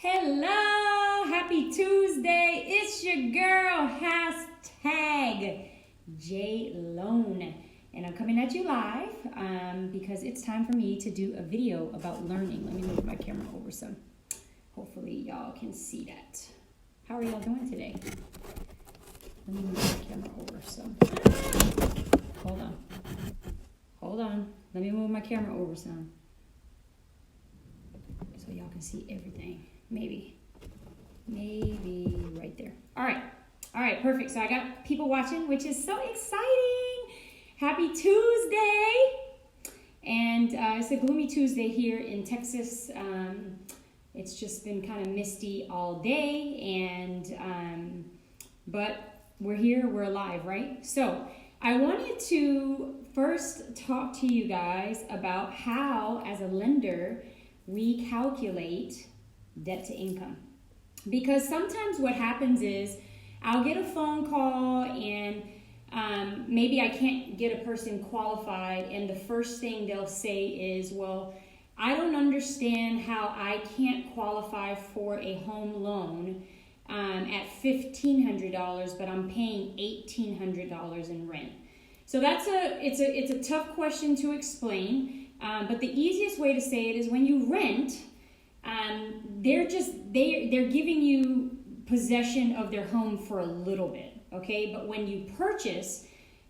Hello, happy Tuesday. It's your girl, hashtag JLone. And I'm coming at you live because it's time for me to do a video about learning. Let me move my camera over some. Hopefully y'all can see that. How are y'all doing today? Let me move my camera over some. Hold on. Let me move my camera over some. So y'all can see everything. Maybe right there. All right, perfect. So I got people watching, which is so exciting. Happy Tuesday. And it's a gloomy Tuesday here in Texas. It's just been kind of misty all day, and but we're here, we're alive, right? So I wanted to first talk to you guys about how, as a lender, we calculate debt to income. Because sometimes what happens is I'll get a phone call and maybe I can't get a person qualified, and the first thing they'll say is, well, I don't understand how I can't qualify for a home loan at $1,500, but I'm paying $1,800 in rent. So it's a tough question to explain, but the easiest way to say it is when you rent, they're giving you possession of their home for a little bit, okay? But when you purchase,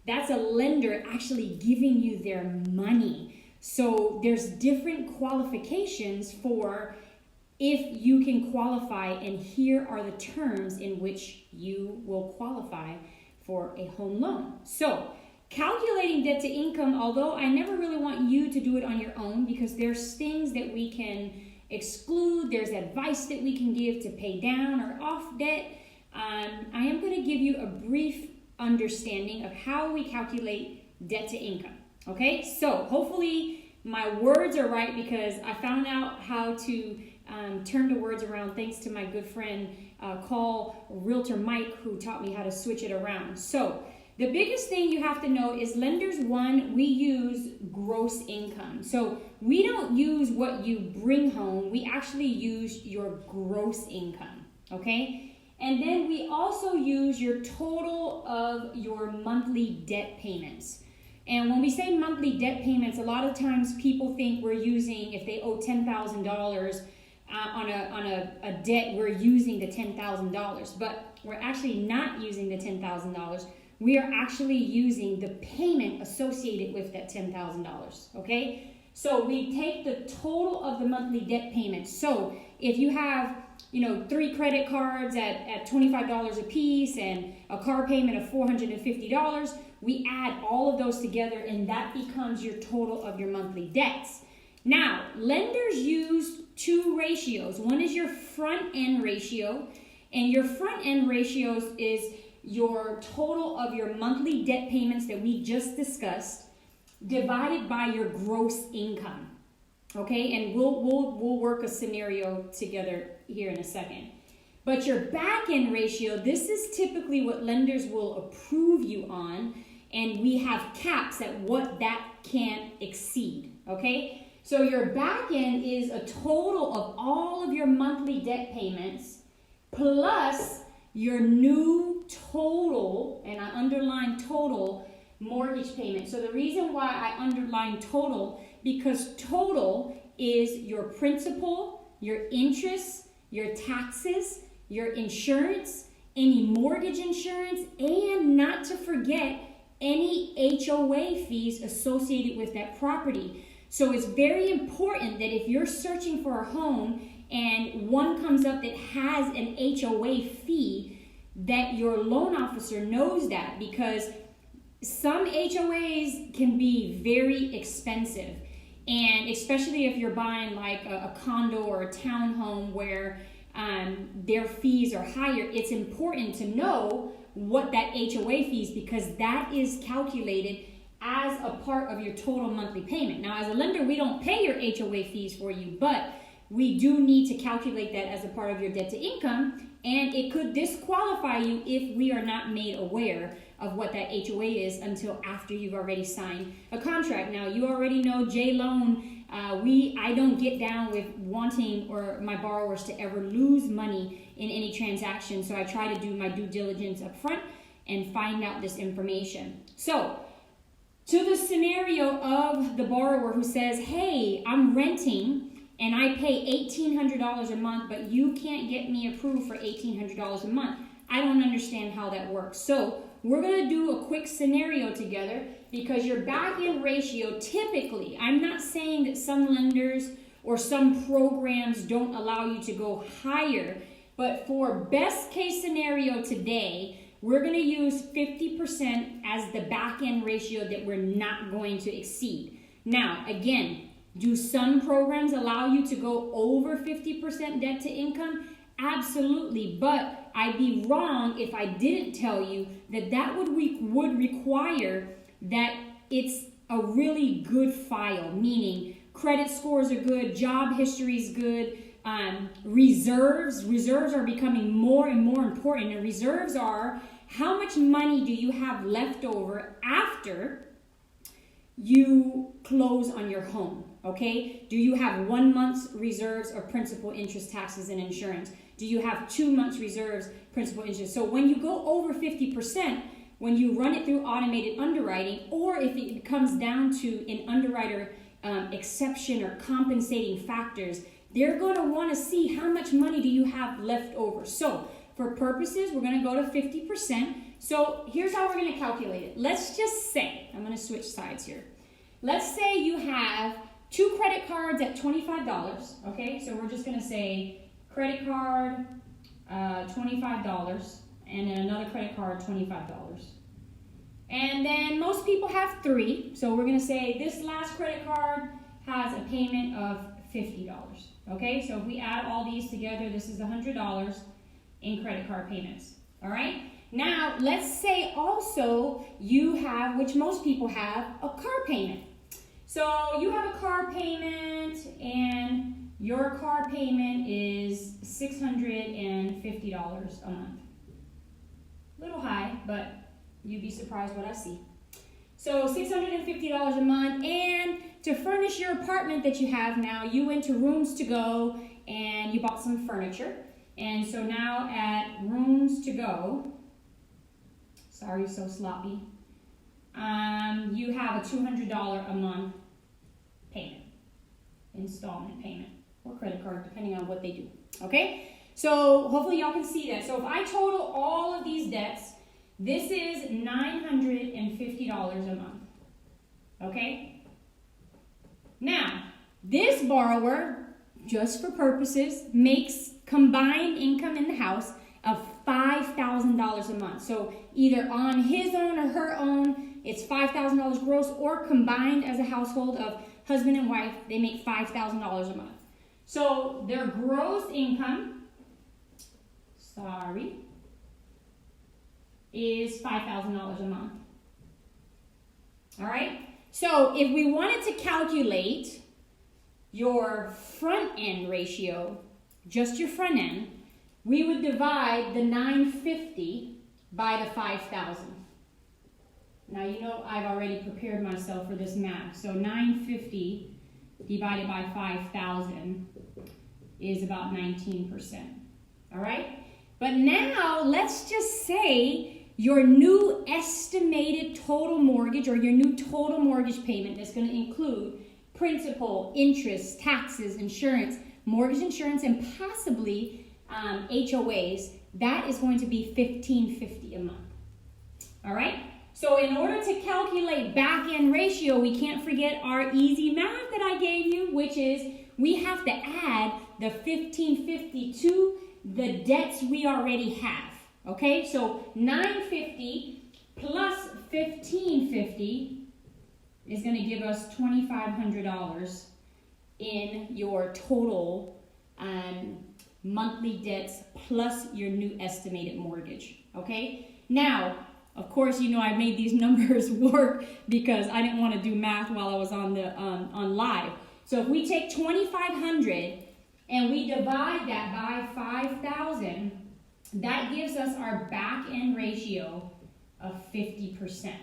that's a lender actually giving you their money. So there's different qualifications for if you can qualify, and here are the terms in which you will qualify for a home loan. So calculating debt to income, although I never really want you to do it on your own because there's things that we can exclude, there's advice that we can give to pay down or off debt. I am going to give you a brief understanding of how we calculate debt to income. Okay, so hopefully my words are right because I found out how to turn the words around thanks to my good friend Realtor Mike, who taught me how to switch it around. So the biggest thing you have to know is lenders, one, we use gross income. So we don't use what you bring home. We actually use your gross income, okay? And then we also use your total of your monthly debt payments. And when we say monthly debt payments, a lot of times people think we're using, if they owe $10,000 on a debt, we're using the $10,000. But we're actually not using the $10,000. We are actually using the payment associated with that $10,000, okay? So we take the total of the monthly debt payments. So if you have, 3 credit cards at $25 a piece and a car payment of $450, we add all of those together and that becomes your total of your monthly debts. Now, lenders use 2 ratios. One is your front end ratio, and your front end ratios is your total of your monthly debt payments that we just discussed divided by your gross income. Okay, and we'll work a scenario together here in a second. But your back end ratio, this is typically what lenders will approve you on, and we have caps at what that can exceed. Okay, so your back end is a total of all of your monthly debt payments plus your new total, and I underline total, mortgage payment. So the reason why I underline total, because total is your principal, your interest, your taxes, your insurance, any mortgage insurance, and not to forget any HOA fees associated with that property. So it's very important that if you're searching for a home and one comes up that has an HOA fee, that your loan officer knows that, because some HOAs can be very expensive, and especially if you're buying like a condo or a townhome where their fees are higher, it's important to know what that HOA fee is, because that is calculated as a part of your total monthly payment. Now, as a lender, we don't pay your HOA fees for you, but we do need to calculate that as a part of your debt to income, and it could disqualify you if we are not made aware of what that HOA is until after you've already signed a contract. Now, you already know JLone I don't get down with wanting or my borrowers to ever lose money in any transaction. So I try to do my due diligence up front and find out this information. So to the scenario of the borrower who says, hey, I'm renting and I pay $1,800 a month, but you can't get me approved for $1,800 a month. I don't understand how that works. So we're going to do a quick scenario together, because your back-end ratio typically, I'm not saying that some lenders or some programs don't allow you to go higher, but for best case scenario today, we're going to use 50% as the back-end ratio that we're not going to exceed. Now, again, do some programs allow you to go over 50% debt to income? Absolutely, but I'd be wrong if I didn't tell you that that would require that it's a really good file, meaning credit scores are good, job history is good, reserves are becoming more and more important, and reserves are how much money do you have left over after you close on your home, okay? Do you have 1 month's reserves of principal, interest, taxes, and insurance? Do you have 2 months reserves, principal, interest? So when you go over 50%, when you run it through automated underwriting, or if it comes down to an underwriter exception or compensating factors, they're going to want to see how much money do you have left over. So for purposes, we're going to go to 50%. So here's how we're going to calculate it. Let's just say, I'm going to switch sides here. Let's say you have 2 credit cards at $25, okay? So we're just going to say credit card, $25, and then another credit card, $25. And then most people have 3, so we're going to say this last credit card has a payment of $50, okay? So if we add all these together, this is $100 in credit card payments, all right? Now, let's say also you have, which most people have, a car payment. So you have a car payment, and your car payment is $650 a month. A little high, but you'd be surprised what I see. So $650 a month, and to furnish your apartment that you have now, you went to Rooms To Go and you bought some furniture. And so now at Rooms To Go, sorry, so sloppy, you have a $200 a month payment, installment payment, or credit card, depending on what they do, okay? So hopefully y'all can see that. So if I total all of these debts, this is $950 a month, okay? Now, this borrower, just for purposes, makes combined income in the house of $5,000 a month. So either on his own or her own, it's $5,000 gross, or combined as a household of husband and wife, they make $5,000 a month. So their gross income, is $5,000 a month. All right? So if we wanted to calculate your front end ratio, just your front end, we would divide the $950 by the $5,000. Now, you know I've already prepared myself for this math. So $950 divided by $5,000 is about 19%. All right? But now, let's just say your new estimated total mortgage, or your new total mortgage payment, that's going to include principal, interest, taxes, insurance, mortgage insurance, and possibly HOAs, that is going to be $1,550 a month. All right? So in order to calculate back-end ratio, we can't forget our easy math that I gave you, which is we have to add the $1,550 to the debts we already have. Okay? So $950 plus $1,550 is going to give us $2,500 in your total monthly debts plus your new estimated mortgage. Okay? Now, of course, you know I made these numbers work because I didn't want to do math while I was on the on live. So if we take $2,500 and we divide that by 5,000, that gives us our back end ratio of 50%.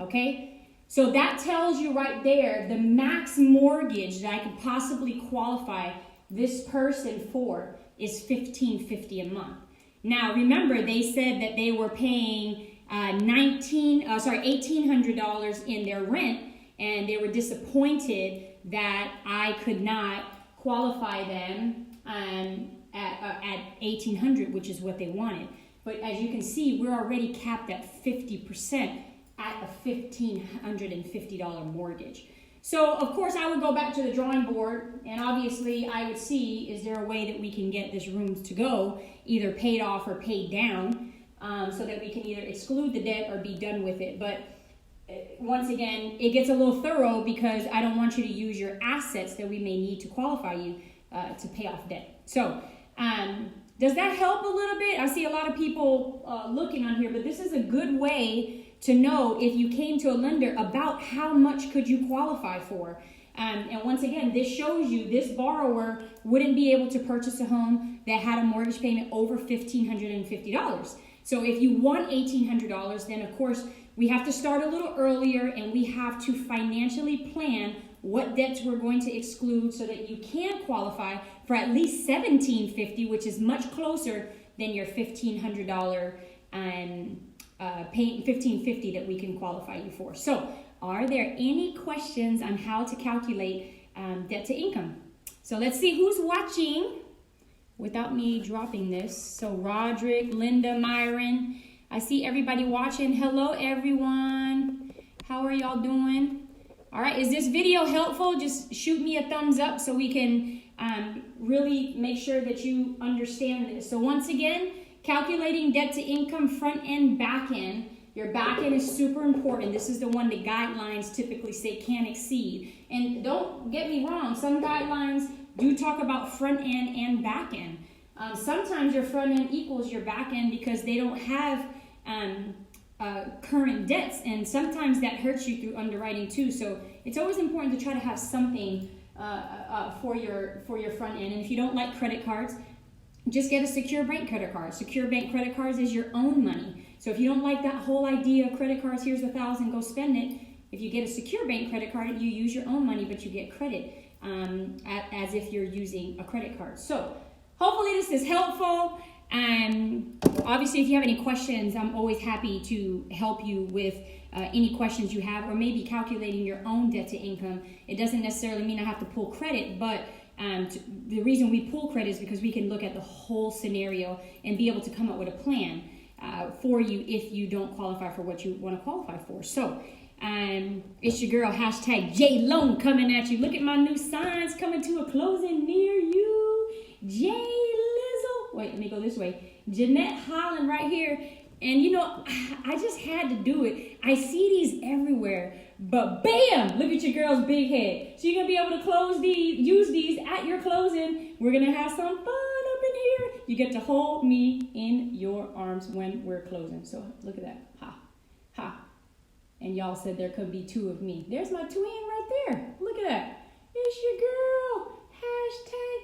Okay? So that tells you right there the max mortgage that I could possibly qualify this person for is $1,550 a month. Now remember, they said that they were paying $1,800 in their rent, and they were disappointed that I could not qualify them at $1,800, which is what they wanted. But as you can see, we're already capped at 50% at a $1,550 mortgage. So of course I would go back to the drawing board, and obviously I would see, is there a way that we can get this room to go either paid off or paid down, so that we can either exclude the debt or be done with it. But once again, it gets a little thorough because I don't want you to use your assets that we may need to qualify you to pay off debt. So does that help a little bit? I see a lot of people looking on here, but this is a good way to know if you came to a lender about how much could you qualify for. And once again, this shows you this borrower wouldn't be able to purchase a home that had a mortgage payment over $1,550. So if you want $1,800, then of course we have to start a little earlier, and we have to financially plan what debts we're going to exclude so that you can qualify for at least $1,750, which is much closer than your $1,500 $1,550 that we can qualify you for. So are there any questions on how to calculate debt to income? So let's see who's watching without me dropping this. So Roderick, Linda, Myron, I see everybody watching. Hello everyone, how are y'all doing? All right, is this video helpful? Just shoot me a thumbs up so we can really make sure that you understand this. So once again, calculating debt to income, front end, back end. Your back end is super important. This is the one that guidelines typically say can't exceed. And don't get me wrong, some guidelines do talk about front end and back end. Sometimes your front end equals your back end because they don't have current debts, and sometimes that hurts you through underwriting too. So it's always important to try to have something for your front end. And if you don't like credit cards, just get a secure bank credit card. Secure bank credit cards is your own money. So if you don't like that whole idea of credit cards, here's $1,000, go spend it. If you get a secure bank credit card, you use your own money, but you get credit as if you're using a credit card. So hopefully this is helpful. And obviously, if you have any questions, I'm always happy to help you with any questions you have, or maybe calculating your own debt to income. It doesn't necessarily mean I have to pull credit, but the reason we pull credit is because we can look at the whole scenario and be able to come up with a plan for you if you don't qualify for what you want to qualify for. So it's your girl, hashtag JLone, coming at you. Look at my new signs, coming to a closing near you. J Lizzle. Wait, let me go this way. Jeanette Holland right here. And you know, I just had to do it. I see these everywhere, but bam, look at your girl's big head. So you're gonna be able to use these at your closing. We're gonna have some fun up in here. You get to hold me in your arms when we're closing. So look at that, ha, ha. And y'all said there could be two of me. There's my twin right there. Look at that. It's your girl, hashtag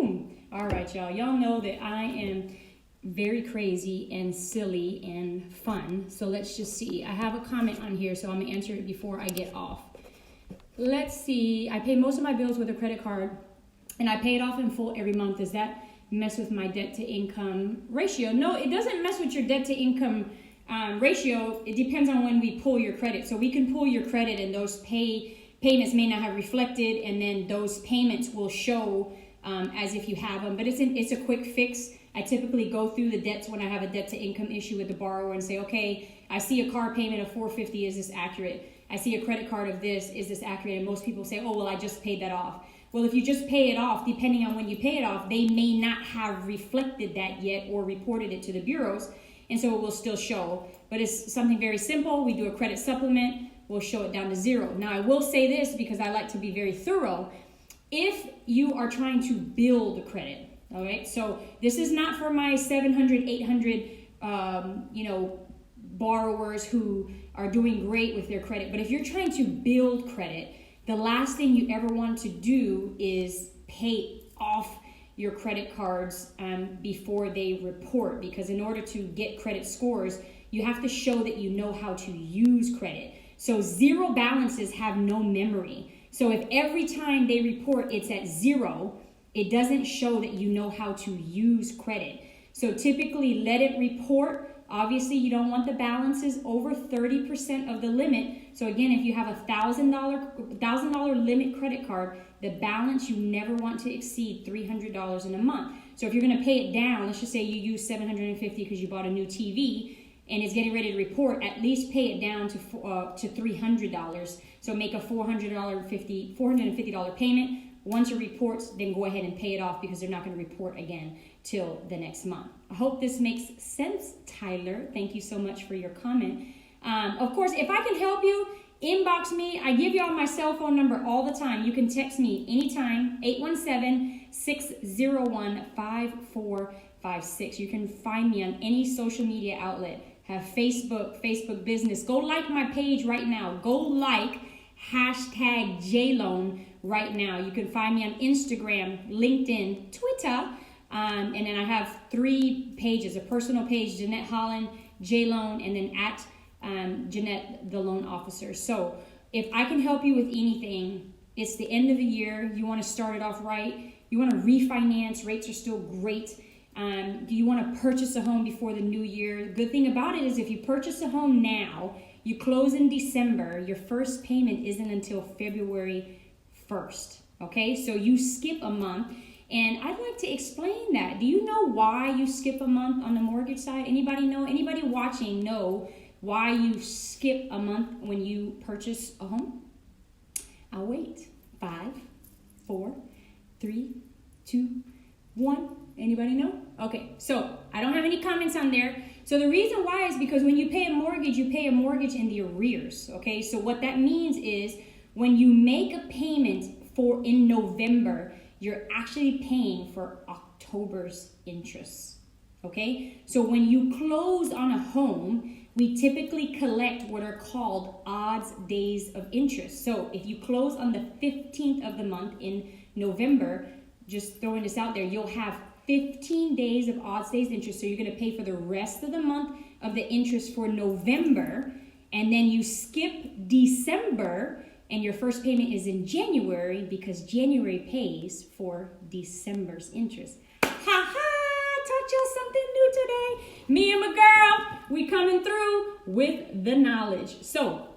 JLone. All right, y'all. Y'all know that I am very crazy and silly and fun. So let's just see. I have a comment on here, so I'm gonna answer it before I get off. Let's see. I pay most of my bills with a credit card, and I pay it off in full every month. Does that mess with my debt to income ratio? No, it doesn't mess with your debt to income ratio. It depends on when we pull your credit. So we can pull your credit, and those payments may not have reflected, and then those payments will show as if you have them. But it's a quick fix. I typically go through the debts when I have a debt to income issue with the borrower and say, okay, I see a car payment of $450. Is this accurate? I see a credit card of this. Is this accurate? And most people say, oh, well, I just paid that off. Well, if you just pay it off, depending on when you pay it off, they may not have reflected that yet or reported it to the bureaus. And so it will still show. But it's something very simple. We do a credit supplement. We'll show it down to zero. Now, I will say this because I like to be very thorough. If you are trying to build credit, all right, so this is not for my 700, 800, borrowers who are doing great with their credit. But if you're trying to build credit, the last thing you ever want to do is pay off your credit cards before they report, because in order to get credit scores, you have to show that you know how to use credit. So zero balances have no memory. So if every time they report it's at zero, it doesn't show that you know how to use credit. So typically let it report. Obviously, you don't want the balances over 30% of the limit. So again, if you have $1,000 limit credit card, the balance you never want to exceed $300 in a month. So if you're going to pay it down, let's just say you use $750 because you bought a new TV and it's getting ready to report, at least pay it down to $300. So make a $450 payment. Once it reports, then go ahead and pay it off because they're not going to report again till the next month. I hope this makes sense, Tyler. Thank you so much for your comment. Of course, if I can help you, inbox me. I give y'all my cell phone number all the time. You can text me anytime, 817-601-5456. You can find me on any social media outlet. Have Facebook Business. Go like my page right now. Go like #JLoan right now. You can find me on Instagram, LinkedIn, Twitter, and then I have 3 pages: a personal page, Jeanette Holland, JLoan, and then at Jeanette, the loan officer. So if I can help you with anything, it's the end of the year. You want to start it off right. You want to refinance. Rates are still great. Do you want to purchase a home before the new year? The good thing about it is if you purchase a home now, you close in December, your first payment isn't until February 1st. Okay, so you skip a month. And I'd like to explain that. Do you know why you skip a month on the mortgage side? Anybody know? Anybody watching know why you skip a month when you purchase a home? I'll wait. 5, 4, 3, 2, 1. Anybody know? Okay, so I don't have any comments on there. So the reason why is because when you pay a mortgage in the arrears. Okay, so what that means is when you make a payment in November, you're actually paying for October's interest. Okay, so when you close on a home, we typically collect what are called odds days of interest. So if you close on the 15th of the month in November, just throwing this out there, you'll have 15 days of odds days interest. So you're going to pay for the rest of the month of the interest for November, and then you skip December, and your first payment is in January because January pays for December's interest. Ha ha! Taught y'all something new today. Me and my girl, we coming through with the knowledge. So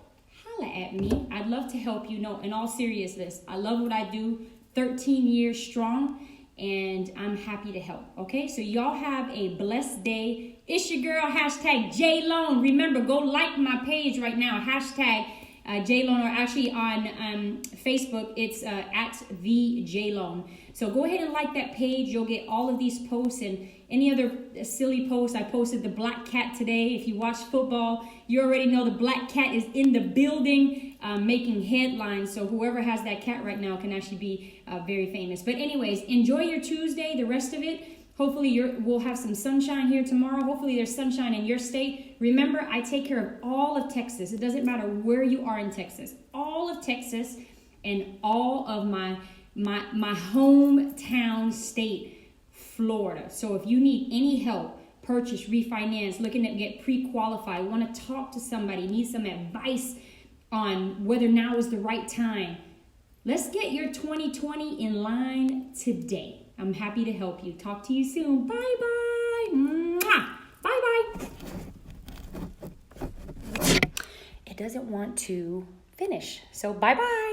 holla at me. I'd love to help you. No, in all seriousness, I love what I do. 13 years strong, and I'm happy to help. Okay, so y'all have a blessed day. It's your girl, #JLoan. Remember, go like my page right now, #JLoan, or actually on Facebook, it's at the JLoan. So go ahead and like that page. You'll get all of these posts and any other silly posts. I posted the black cat today. If you watch football, you already know the black cat is in the building making headlines. So whoever has that cat right now can actually be very famous. But anyways, enjoy your Tuesday, the rest of it. Hopefully we'll have some sunshine here tomorrow. Hopefully there's sunshine in your state. Remember, I take care of all of Texas. It doesn't matter where you are in Texas. All of Texas and all of my hometown state, Florida. So if you need any help, purchase, refinance, looking to get pre-qualified, want to talk to somebody, need some advice on whether now is the right time, let's get your 2020 in line today. I'm happy to help you. Talk to you soon. Bye-bye. Mwah. Bye-bye. It doesn't want to finish. So bye-bye.